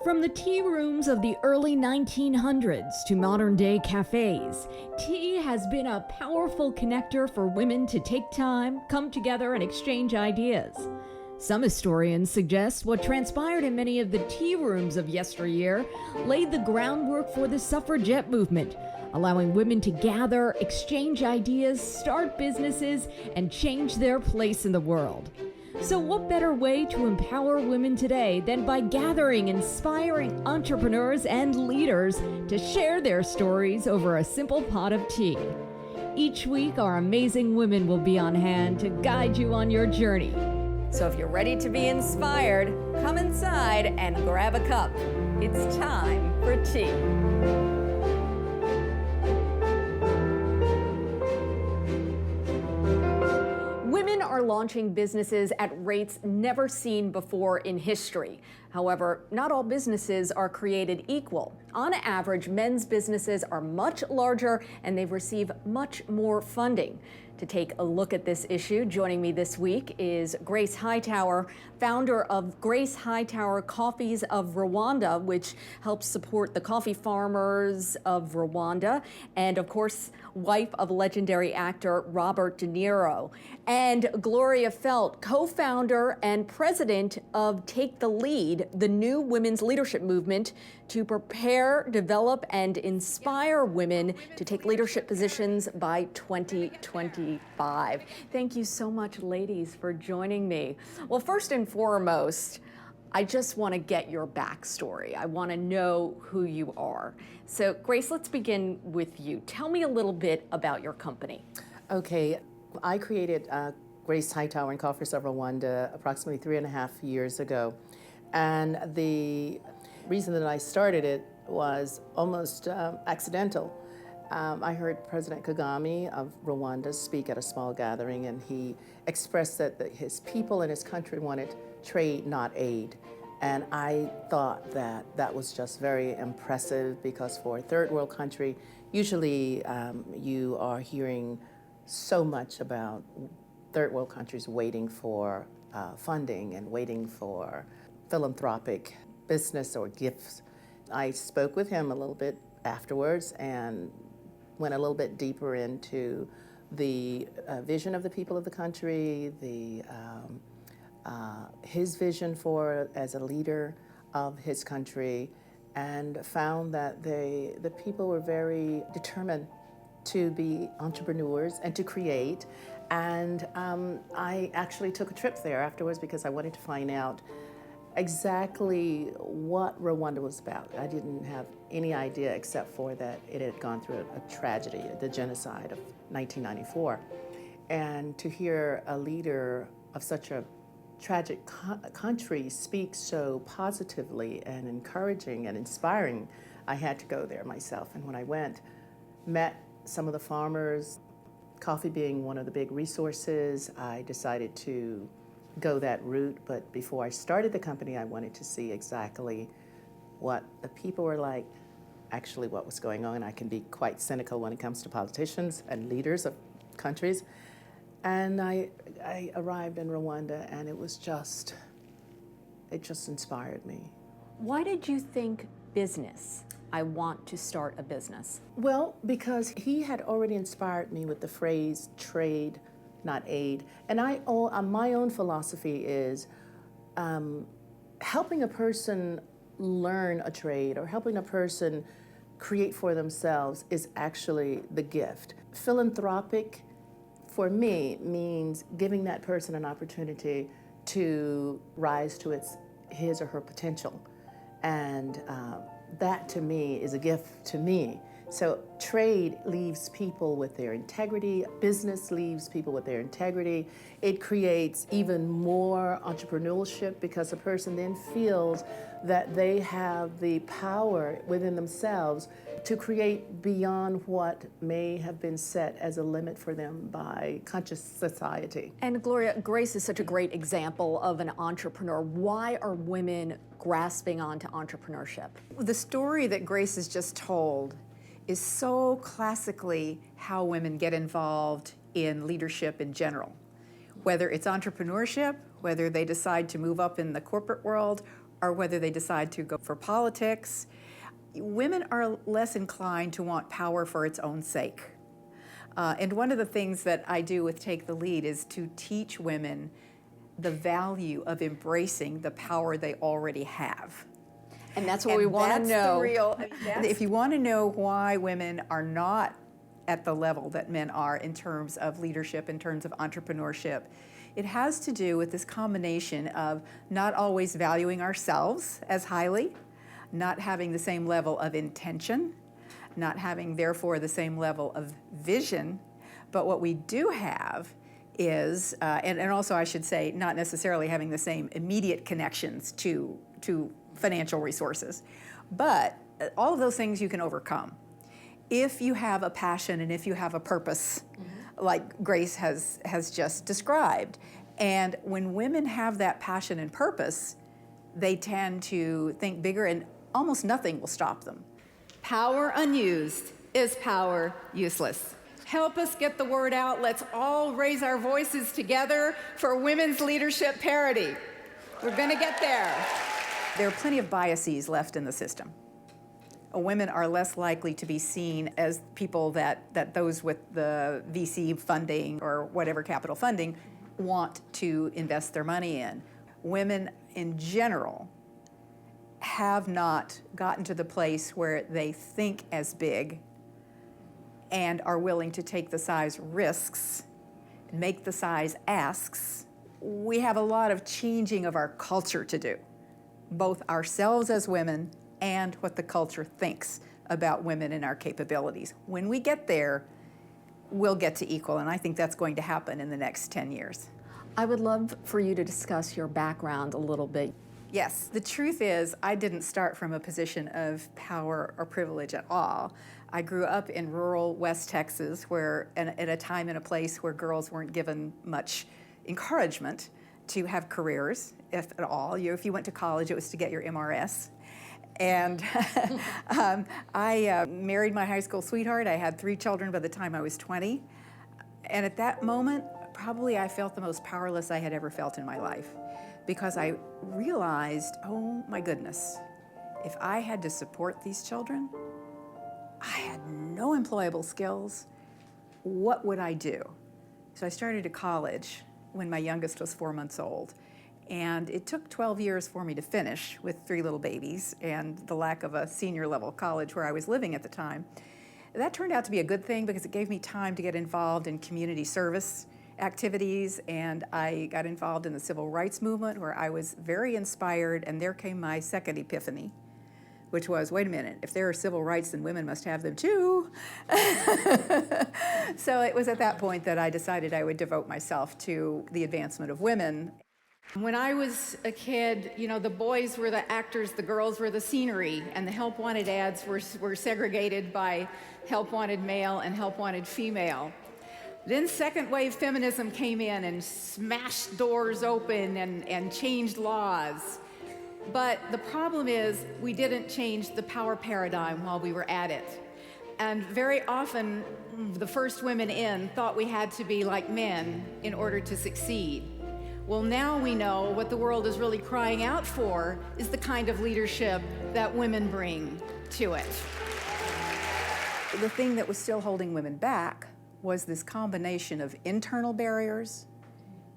From the tea rooms of the early 1900s to modern-day cafes, tea has been a powerful connector for women to take time, come together, and exchange ideas. Some historians suggest what transpired in many of the tea rooms of yesteryear laid the groundwork for the suffragette movement, allowing women to gather, exchange ideas, start businesses, and change their place in the world. So what better way to empower women today than by gathering inspiring entrepreneurs and leaders to share their stories over a simple pot of tea? Each week, our amazing women will be on hand to guide you on your journey. So if you're ready to be inspired, come inside and grab a cup. It's time for tea. Women are launching businesses at rates never seen before in history. However, not all businesses are created equal. On average, men's businesses are much larger and they receive much more funding. To take a look at this issue, joining me this week is Grace Hightower, founder of Grace Hightower Coffees of Rwanda, which helps support the coffee farmers of Rwanda, and of course, wife of legendary actor Robert De Niro, and Gloria Feldt, co-founder and president of Take the Lead, the new women's leadership movement to prepare, develop, and inspire women to take leadership positions by 2025. Thank you so much, ladies, for joining me. Well, first and foremost, I just want to get your backstory. I want to know who you are. So, Grace, let's begin with you. Tell me a little bit about your company. Okay, I created Grace Hightower Coffees of Rwanda approximately 3.5 years ago. And the reason that I started it was almost accidental. I heard President Kagame of Rwanda speak at a small gathering, and he expressed that his people and his country wanted trade, not aid. And I thought that that was just very impressive, because for a third world country, usually you are hearing so much about third world countries waiting for funding and waiting for philanthropic business or gifts. I spoke with him a little bit afterwards and went a little bit deeper into the vision of the people of the country, his vision for as a leader of his country, and found that the people were very determined to be entrepreneurs and to create. And I actually took a trip there afterwards because I wanted to find out exactly what Rwanda was about. I didn't have any idea except for that it had gone through a tragedy, the genocide of 1994. And to hear a leader of such a tragic country speak so positively and encouraging and inspiring, I had to go there myself. And when I went, met some of the farmers, coffee being one of the big resources, I decided to go that route. But before I started the company, I wanted to see exactly what the people were like, actually what was going on. I can be quite cynical when it comes to politicians and leaders of countries. And I arrived in Rwanda, and it just inspired me. Why did you think business? I want to start a business. Well, because he had already inspired me with the phrase trade, not aid. And my own philosophy is helping a person learn a trade or helping a person create for themselves is actually the gift. Philanthropic, for me, means giving that person an opportunity to rise to his or her potential. And that to me is a gift to me. So trade leaves people with their integrity, business leaves people with their integrity. It creates even more entrepreneurship because a person then feels that they have the power within themselves to create beyond what may have been set as a limit for them by conscious society. And Gloria, Grace is such a great example of an entrepreneur. Why are women grasping onto entrepreneurship? The story that Grace has just told is so classically how women get involved in leadership in general. Whether it's entrepreneurship, whether they decide to move up in the corporate world, or whether they decide to go for politics, women are less inclined to want power for its own sake. And one of the things that I do with Take the Lead is to teach women the value of embracing the power they already have. And that's what we want to know. If you want to know why women are not at the level that men are in terms of leadership, in terms of entrepreneurship, it has to do with this combination of not always valuing ourselves as highly, not having the same level of intention, not having, therefore, the same level of vision. But what we do have is, and also I should say, not necessarily having the same immediate connections to financial resources. But all of those things you can overcome if you have a passion and if you have a purpose, like Grace has just described. And when women have that passion and purpose, they tend to think bigger, and almost nothing will stop them. Power unused is power useless. Help us get the word out. Let's all raise our voices together for women's leadership parity. We're going to get there. There are plenty of biases left in the system. Women are less likely to be seen as people that those with the VC funding or whatever capital funding want to invest their money in. Women in general have not gotten to the place where they think as big and are willing to take the size risks, make the size asks. We have a lot of changing of our culture to do, both ourselves as women and what the culture thinks about women and our capabilities. When we get there, we'll get to equal, and I think that's going to happen in the next 10 years. I would love for you to discuss your background a little bit. Yes, the truth is I didn't start from a position of power or privilege at all. I grew up in rural West Texas, where at a time and a place where girls weren't given much encouragement to have careers, if at all. If you went to college, it was to get your MRS. And I married my high school sweetheart. I had 3 children by the time I was 20. And at that moment, probably I felt the most powerless I had ever felt in my life, because I realized, oh my goodness, if I had to support these children, I had no employable skills. What would I do? So I started at college when my youngest was 4 months old. And it took 12 years for me to finish with 3 little babies and the lack of a senior level college where I was living at the time. That turned out to be a good thing because it gave me time to get involved in community service activities, and I got involved in the civil rights movement where I was very inspired, and there came my second epiphany, which was, wait a minute, if there are civil rights, then women must have them too. So it was at that point that I decided I would devote myself to the advancement of women. When I was a kid, the boys were the actors, the girls were the scenery, and the help wanted ads were segregated by help wanted male and help wanted female. Then second wave feminism came in and smashed doors open and changed laws. But the problem is we didn't change the power paradigm while we were at it. And very often, the first women in thought we had to be like men in order to succeed. Well, now we know what the world is really crying out for is the kind of leadership that women bring to it. The thing that was still holding women back was this combination of internal barriers,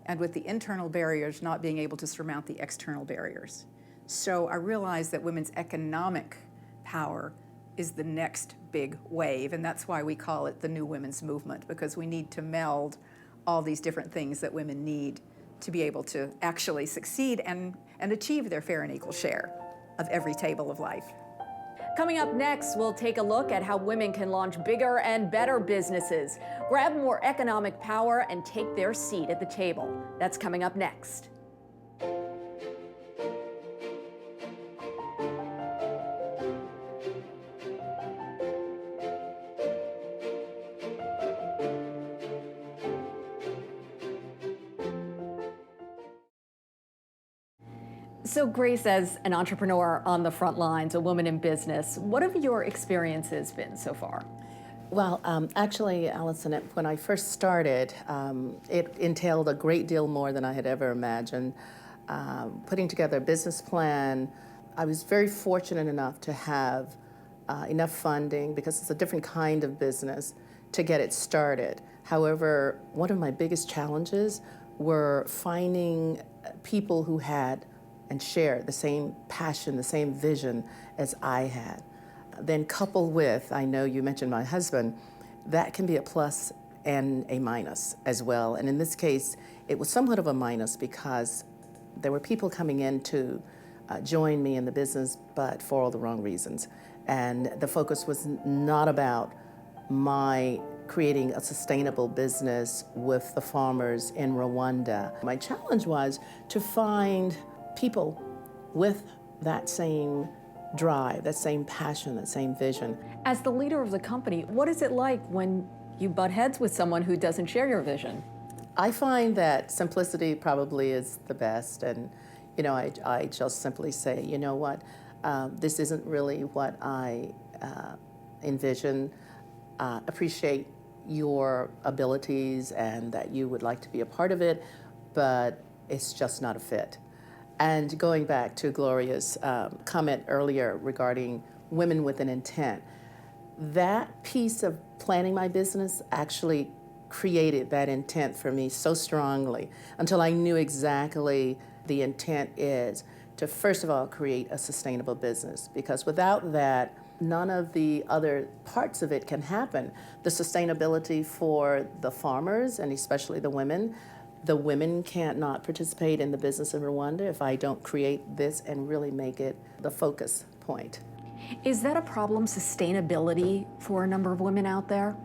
and with the internal barriers not being able to surmount the external barriers. So I realized that women's economic power is the next big wave, and that's why we call it the New Women's Movement, because we need to meld all these different things that women need to be able to actually succeed and achieve their fair and equal share of every table of life. Coming up next, we'll take a look at how women can launch bigger and better businesses, grab more economic power, and take their seat at the table. That's coming up next. So Grace, as an entrepreneur on the front lines, a woman in business, what have your experiences been so far? Well, actually, Allison, when I first started, it entailed a great deal more than I had ever imagined. putting together a business plan. I was very fortunate enough to have enough funding, because it's a different kind of business, to get it started. However, one of my biggest challenges were finding people who had and shared the same passion, the same vision as I had. Then coupled with, I know you mentioned my husband, that can be a plus and a minus as well. And in this case, it was somewhat of a minus because there were people coming in to join me in the business, but for all the wrong reasons. And the focus was not about my creating a sustainable business with the farmers in Rwanda. My challenge was to find people with that same drive, that same passion, that same vision. As the leader of the company, what is it like when you butt heads with someone who doesn't share your vision? I find that simplicity probably is the best, and I just simply say, you know what, this isn't really what I envision. Appreciate your abilities and that you would like to be a part of it, but it's just not a fit. And going back to Gloria's comment earlier regarding women with an intent, that piece of planning my business actually created that intent for me so strongly until I knew exactly the intent is to, first of all, create a sustainable business, because without that, none of the other parts of it can happen. The sustainability for the farmers, and especially the women can't not participate in the business in Rwanda if I don't create this and really make it the focus point. Is that a problem, sustainability, for a number of women out there?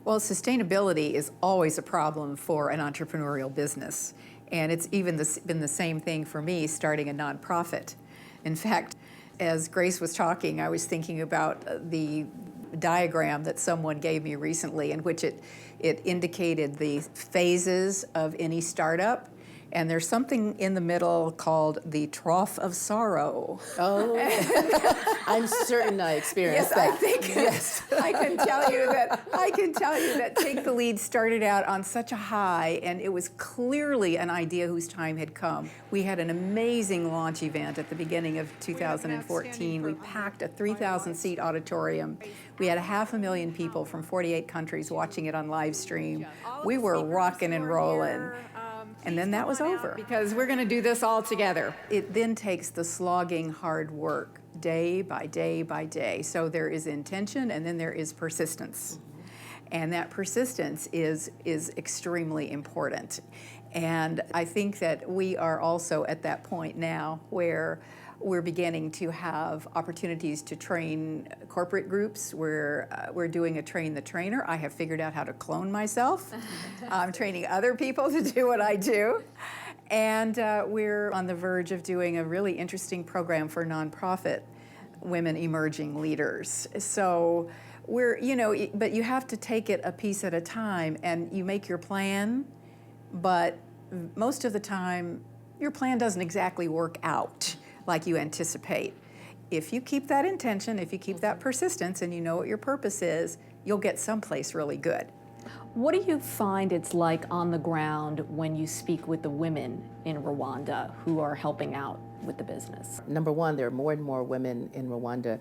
Well, sustainability is always a problem for an entrepreneurial business. And it's even been the same thing for me starting a nonprofit. In fact, as Grace was talking, I was thinking about the diagram that someone gave me recently in which it indicated the phases of any startup. And there's something in the middle called the trough of sorrow. Oh, I'm certain I experienced that. I think yes. I can tell you that Take the Lead started out on such a high, and it was clearly an idea whose time had come. We had an amazing launch event at the beginning of 2014. We packed a 3,000-seat auditorium. We had 500,000 people from 48 countries watching it on live stream. We were rocking and rolling. And then that was over. Because we're going to do this all together. It then takes the slogging hard work day by day by day. So there is intention and then there is persistence. And that persistence is extremely important. And I think that we are also at that point now where we're beginning to have opportunities to train corporate groups. We're doing a train the trainer. I have figured out how to clone myself. I'm training other people to do what I do. And we're on the verge of doing a really interesting program for nonprofit women emerging leaders. So but you have to take it a piece at a time, and you make your plan, but most of the time, your plan doesn't exactly work out like you anticipate. If you keep that intention, if you keep that persistence, and you know what your purpose is, you'll get someplace really good. What do you find it's like on the ground when you speak with the women in Rwanda who are helping out with the business? Number one, there are more and more women in Rwanda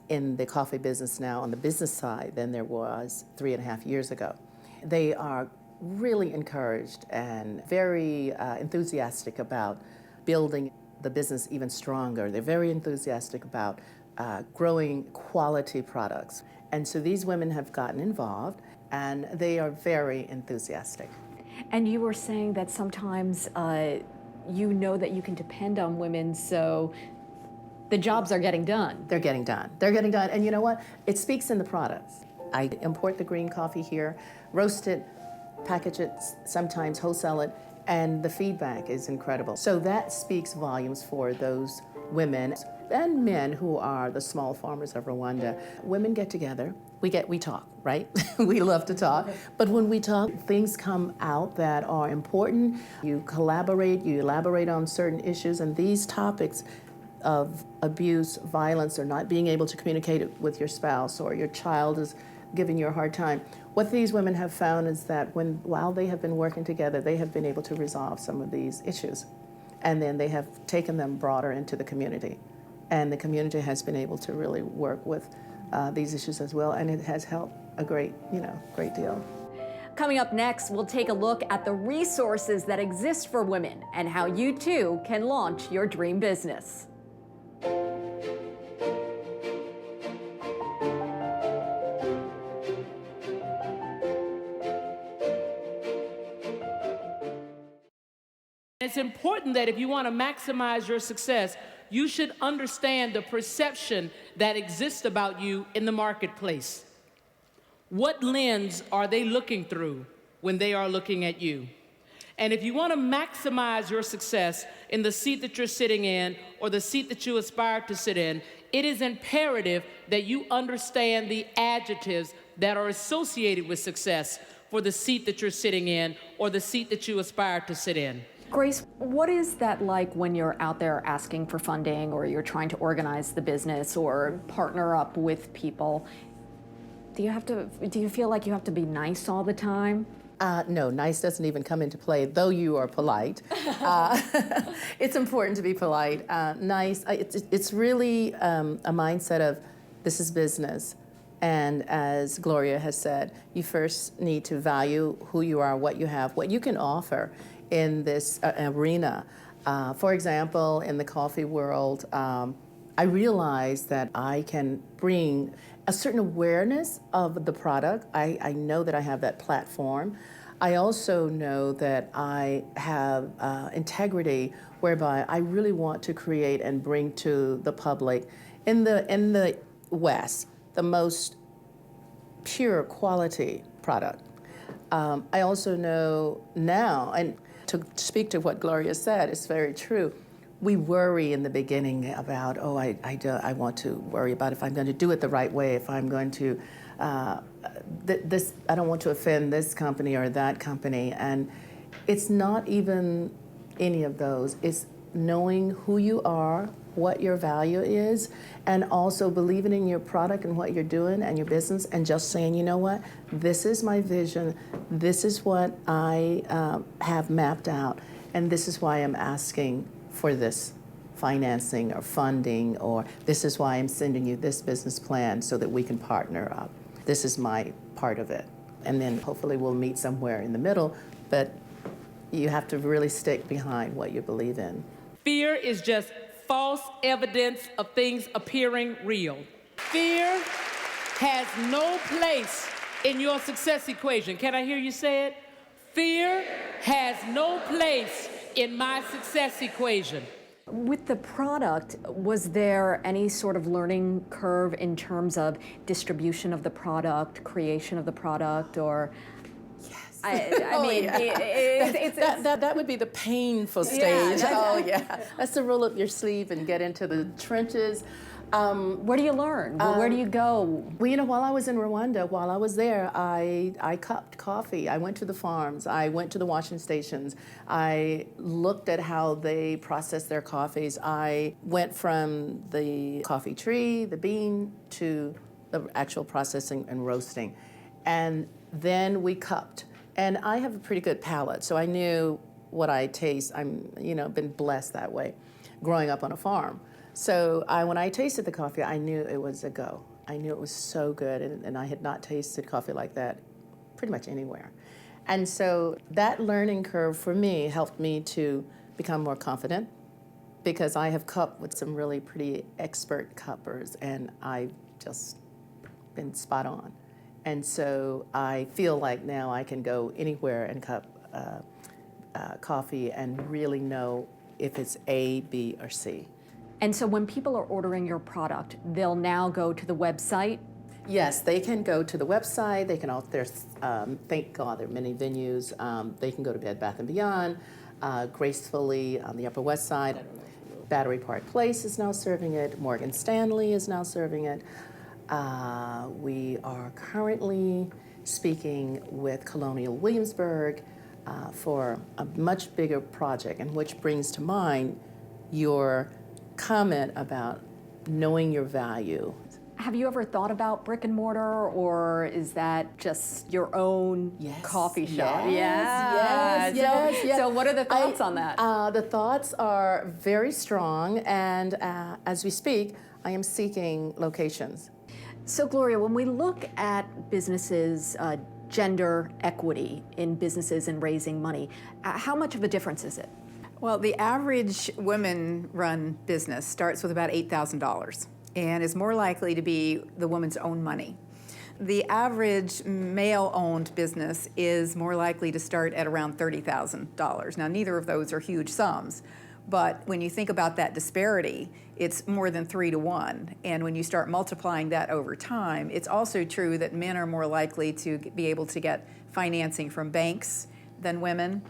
in the coffee business now on the business side than there was 3.5 years ago. They are really encouraged and very enthusiastic about building the business even stronger. They're very enthusiastic about growing quality products. And so these women have gotten involved, and they are very enthusiastic. And you were saying that sometimes you know that you can depend on women, so the jobs are getting done. They're getting done. They're getting done. And you know what? It speaks in the products. I import the green coffee here, roast it, package it, sometimes wholesale it, and the feedback is incredible. So that speaks volumes for those women and men who are the small farmers of Rwanda. Women get together, we talk, right? We love to talk. But when we talk, things come out that are important. You collaborate, you elaborate on certain issues, and these topics of abuse, violence, or not being able to communicate it with your spouse, or your child is giving you a hard time. What these women have found is that while they have been working together, they have been able to resolve some of these issues. and then they have taken them broader into the community. And the community has been able to really work with these issues as well, and it has helped a great deal. Coming up next, we'll take a look at the resources that exist for women and how you too can launch your dream business. It's important that if you want to maximize your success, you should understand the perception that exists about you in the marketplace. What lens are they looking through when they are looking at you? And if you want to maximize your success in the seat that you're sitting in or the seat that you aspire to sit in, it is imperative that you understand the adjectives that are associated with success for the seat that you're sitting in or the seat that you aspire to sit in. Grace, what is that like when you're out there asking for funding or you're trying to organize the business or partner up with people? Do you feel like you have to be nice all the time? No, nice doesn't even come into play, though you are polite. It's important to be polite. Nice, it's really a mindset of this is business. And as Gloria has said, you first need to value who you are, what you have, what you can offer in this arena. For example, in the coffee world, I realized that I can bring a certain awareness of the product. I know that I have that platform. I also know that I have integrity whereby I really want to create and bring to the public in the West the most pure quality product. I also know now, and to speak to what Gloria said, it's very true. We worry in the beginning about, I want to worry about if I'm going to do it the right way, if I'm going to, I don't want to offend this company or that company. And it's not even any of those. It's knowing who you are, what your value is, and also believing in your product and what you're doing and your business, and just saying, you know what, this is my vision, this is what I have mapped out, and this is why I'm asking for this financing or funding, or this is why I'm sending you this business plan so that we can partner up. This is my part of it. And then hopefully we'll meet somewhere in the middle, but you have to really stick behind what you believe in. Fear is just false evidence of things appearing real. Fear has no place in your success equation. Can I hear you say it? Fear has no place in my success equation. With the product, was there any sort of learning curve in terms of distribution of the product, creation of the product, or? Yes. I mean, yeah. That would be the painful stage. That's to roll up your sleeve and get into the trenches. Where do you learn? Where do you go? Well, while I was in Rwanda, while I was there, I cupped coffee. I went to the farms. I went to the washing stations. I looked at how they process their coffees. I went from the coffee tree, the bean, to the actual processing and roasting. And then we cupped. And I have a pretty good palate, so I knew what I taste. I'm, been blessed that way, growing up on a farm. So when I tasted the coffee, I knew it was a go. I knew it was so good, and I had not tasted coffee like that pretty much anywhere. And so that learning curve for me helped me to become more confident, because I have cupped with some really pretty expert cuppers, and I've just been spot on. And so I feel like now I can go anywhere and cup coffee and really know if it's A, B, or C. And so when people are ordering your product, they'll now go to the website? Yes, they can go to the website. They can thank God, there are many venues. They can go to Bed Bath & Beyond, Gracefully on the Upper West Side. Battery Park Place is now serving it. Morgan Stanley is now serving it. We are currently speaking with Colonial Williamsburg for a much bigger project, and which brings to mind your comment about knowing your value. Have you ever thought about brick and mortar, or is that just your own coffee shop? Yes. So what are the thoughts on that? The thoughts are very strong, and as we speak, I am seeking locations. So Gloria, when we look at businesses, gender equity in businesses and raising money, how much of a difference is it? Well, the average women-run business starts with about $8,000 and is more likely to be the woman's own money. The average male-owned business is more likely to start at around $30,000. Now, neither of those are huge sums, but when you think about that disparity, it's more than 3 to 1. And when you start multiplying that over time, it's also true that men are more likely to be able to get financing from banks than women.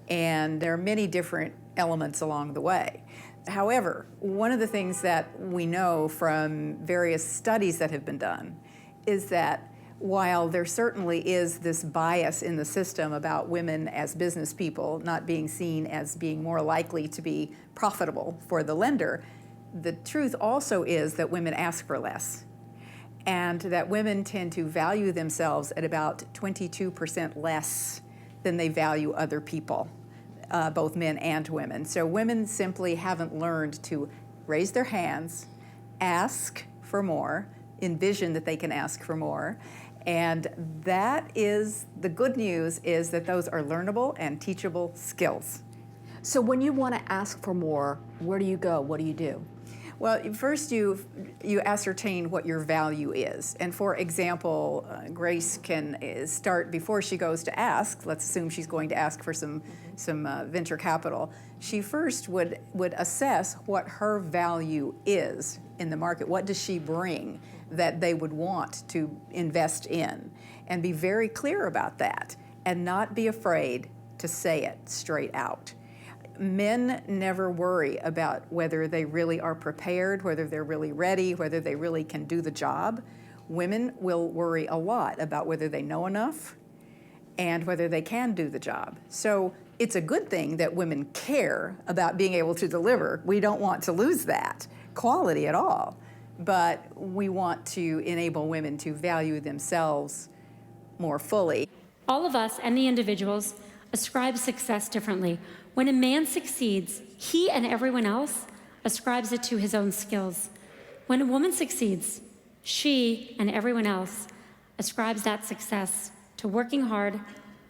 And there are many different elements along the way. However, one of the things that we know from various studies that have been done is that while there certainly is this bias in the system about women as business people not being seen as being more likely to be profitable for the lender, the truth also is that women ask for less, and that women tend to value themselves at about 22% less than they value other people, both men and women. So women simply haven't learned to raise their hands, ask for more, envision that they can ask for more, and that is, the good news is that those are learnable and teachable skills. So when you want to ask for more, where do you go? What do you do? Well, first you ascertain what your value is. And for example, Grace can start before she goes to ask. Let's assume she's going to ask for some venture capital. She first would assess what her value is in the market. What does she bring that they would want to invest in? And be very clear about that and not be afraid to say it straight out. Men never worry about whether they really are prepared, whether they're really ready, whether they really can do the job. Women will worry a lot about whether they know enough and whether they can do the job. So it's a good thing that women care about being able to deliver. We don't want to lose that quality at all, but we want to enable women to value themselves more fully. All of us and the individuals ascribe success differently. When a man succeeds, he and everyone else ascribes it to his own skills. When a woman succeeds, she and everyone else ascribes that success to working hard,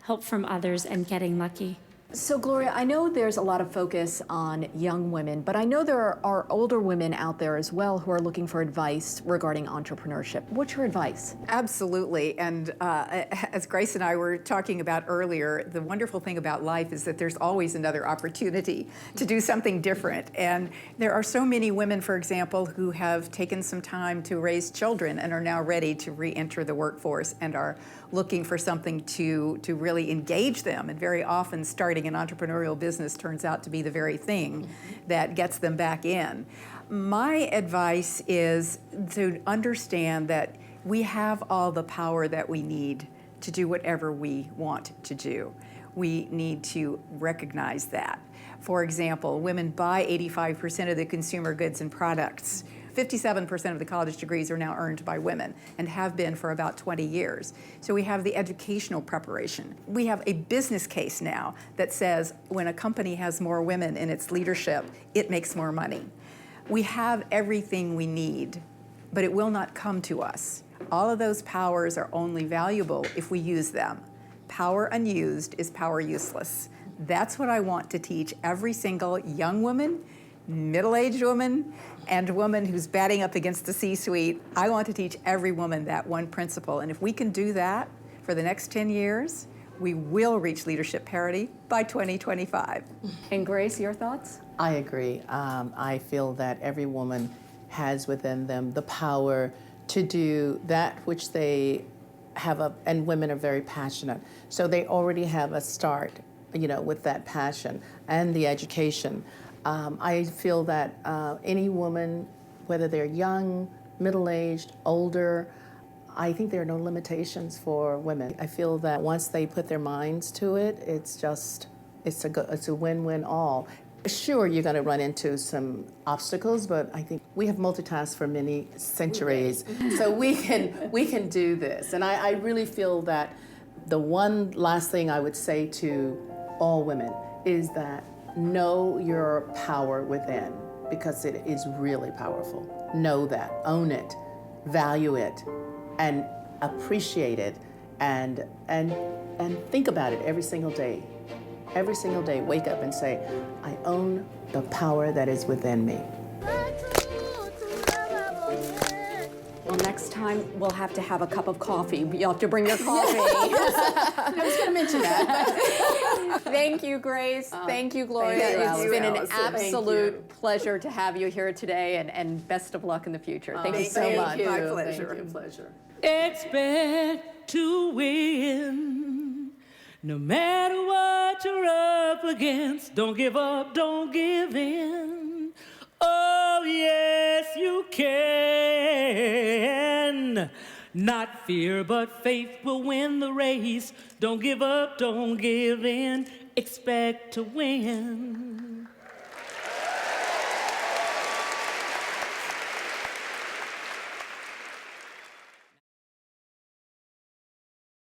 help from others, and getting lucky. So Gloria, I know there's a lot of focus on young women, but I know there are older women out there as well who are looking for advice regarding entrepreneurship. What's your advice? Absolutely, and as Grace and I were talking about earlier, the wonderful thing about life is that there's always another opportunity to do something different. And there are so many women, for example, who have taken some time to raise children and are now ready to re-enter the workforce and are looking for something to really engage them. And very often starting an entrepreneurial business turns out to be the very thing that gets them back in. My advice is to understand that we have all the power that we need to do whatever we want to do. We need to recognize that. For example, women buy 85% of the consumer goods and products. 57% of the college degrees are now earned by women and have been for about 20 years. So we have the educational preparation. We have a business case now that says when a company has more women in its leadership, it makes more money. We have everything we need, but it will not come to us. All of those powers are only valuable if we use them. Power unused is power useless. That's what I want to teach every single young woman, middle-aged woman, and woman who's batting up against the C-suite. I want to teach every woman that one principle. And if we can do that for the next 10 years, we will reach leadership parity by 2025. And Grace, your thoughts? I agree. I feel that every woman has within them the power to do that which they have, and women are very passionate. So they already have a start, with that passion and the education. I feel that any woman, whether they're young, middle-aged, older, I think there are no limitations for women. I feel that once they put their minds to it, it's a win-win all. Sure, you're going to run into some obstacles, but I think we have multitasked for many centuries, so we can do this. And I really feel that the one last thing I would say to all women is that know your power within, because it is really powerful. Know that, own it, value it, and appreciate it, and think about it every single day. Every single day, wake up and say, I own the power that is within me. Well, next time we'll have to have a cup of coffee. You'll have to bring your coffee. I was going to mention that. Thank you, Grace. Thank you, Gloria. Thank you, It's been an Allison. Thank absolute pleasure to have you here today, and best of luck in the future. Thank you so much. My pleasure. Thank you. Pleasure. Expect to win. No matter what you're up against, don't give up, don't give in. Oh, yes, you can. Not fear, but faith will win the race. Don't give up, don't give in. Expect to win.